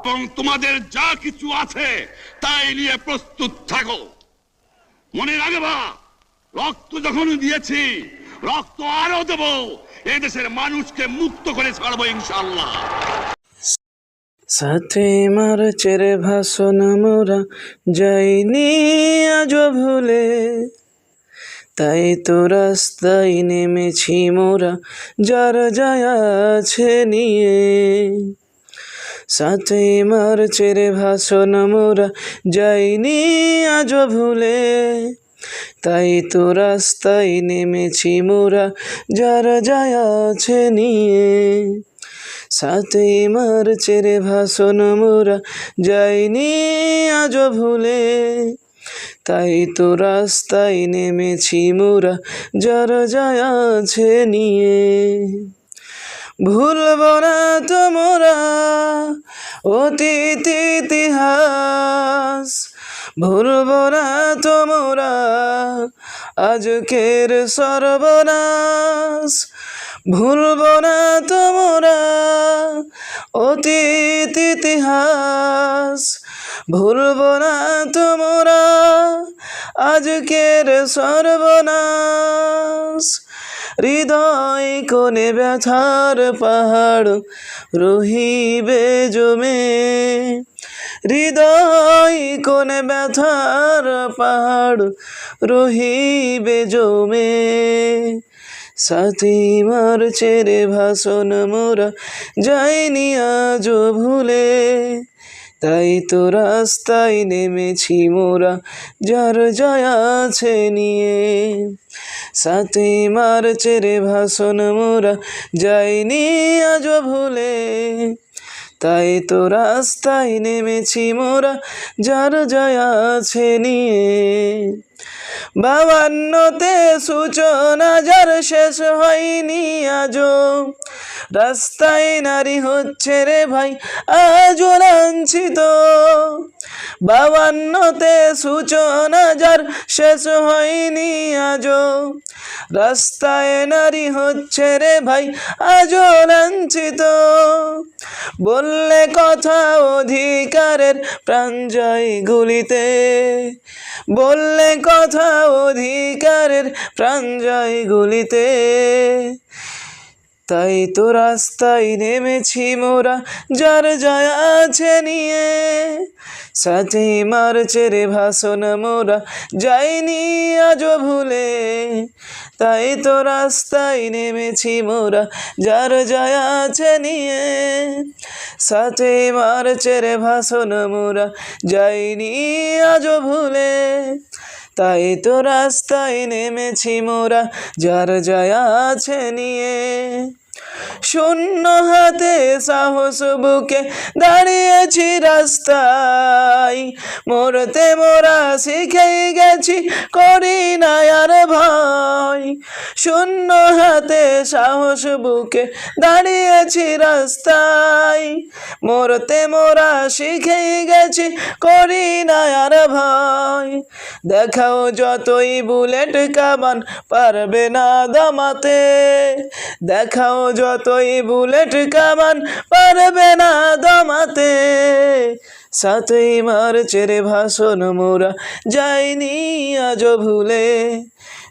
এবং তোমাদের যা কিছু আছে তাই নিয়ে প্রস্তুত থাকো। মনে রাখবা, রক্ত যখন দিয়েছি রক্ত আরো দেব, এই দেশের মানুষকে মুক্ত করে ছাড়বো ইনশাআল্লাহ। সাথে মার্চের ভাষণ মোরা যাইনি আজও ভুলে, তাই তো রাস্তায় নেমেছি মোরা যার যায় আছে নিয়ে। সাথে মার্চের ভাষণ মোরা যাইনি আজও ভুলে, তাই তো রাস্তায় নেমেছি মোরা যার যায় আছে নিয়ে। সাথে মার্চের ভাষণ মোরা যাইনি আজও ভুলে, তাই তো রাস্তায় নেমেছি মোরা যার যায় আছে নিয়ে। ভুলব না তো মোরা অতীত ইতিহাস, ভুলব না তো মোরা আজকের সর্বনাশ। ভুলব না তো মোরা অতীত ইতিহাস, ভুলব না তো মোরা আজকের সর্বনাশ। হৃদয় কোণে ব্যথার পাহাড় রহিবে জমে, হৃদয় কোণে ব্যথার পাহাড় রহিবে জমে। সাথী মার্চের ভাষণ মোরা যাইনি আজও ভুলে, তাই তো রাস্তায় নেমেছি মোরা যার যায় আছে নিয়ে। সাথী মার্চের ভাষণ মোরা যাইনি আজও ভুলে, তাই তো রাস্তায় নেমেছি মোরা যার যায় আছে নিয়ে। 52তে সূচনা যার শেষ হয়নি আজও, রাস্তায় নারী হচ্ছে রে ভাই আজও লাঞ্ছিত। 52তে সূচনা যার শেষ হয়নি আজও, রাস্তায় নারী হচ্ছে রে ভাই আজও লাঞ্ছিত। বললে কথা অধিকারের প্রাণ যায় গুলিতে, বললে কথা অধিকারের প্রাণ যায় গুলিতে, তাই তো রাস্তায় নেমেছি মোরা যার যায় আছে নিয়ে। সাথে মার্চের ভাষণ মোরা যাইনি আজও ভুলে, তাই তো রাস্তায় নেমেছি মোরা যার যায় আছে নিয়ে। সাথে মার্চের ভাষণ মোরা যাইনি আজও ভুলে, তাই তো রাস্তায় নেমেছি মোরা যার যায় আছে নিয়ে। শূন্য হাতে সাহস বুকে দাঁড়িয়েছি রাস্তায়, মরতে মোরা শিখেই গেছি করি না আর ভয়। শূন্য হাতে সাহস বুকে দাঁড়িয়েছি রাস্তায়, মরতে মোরা শিখেই গেছি করি না আর ভয়। দেখাও যতই বুলেট কামান পারবে না দমাতে, দেখাও যতই বুলেট কামান পারবে না দমাতে। সাথে মার্চের ভাষণ মোরা যাইনি আজও ভুলে,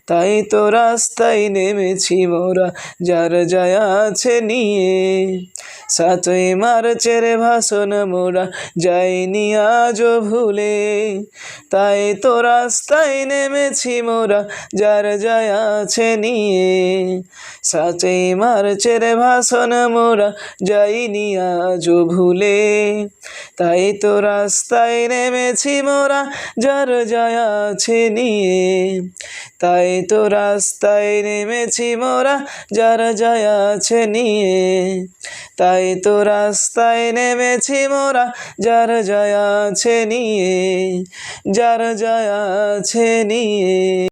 তাই তো রাস্তায় নেমেছি মোরা যার যায় আছে নিয়ে। সাথে মার্চের ভাষণ মোরা যাইনি আজও ভুলে, তাই তো রাস্তায় নেমেছি মোরা যার যায় আছে নিয়ে। সাথে মার্চের ভাষণ মোরা যাইনি আজও ভুলে, তাই তো রাস্তায় নেমেছি মোরা যার যায় আছে নিয়ে। তাই তো রাস্তায় নেমেছি মোরা যার যায় আছে নিয়ে, তাই তো রাস্তায় নেমেছি মোরা যার যায় আছে নিয়ে, যার যায় আছে নিয়ে।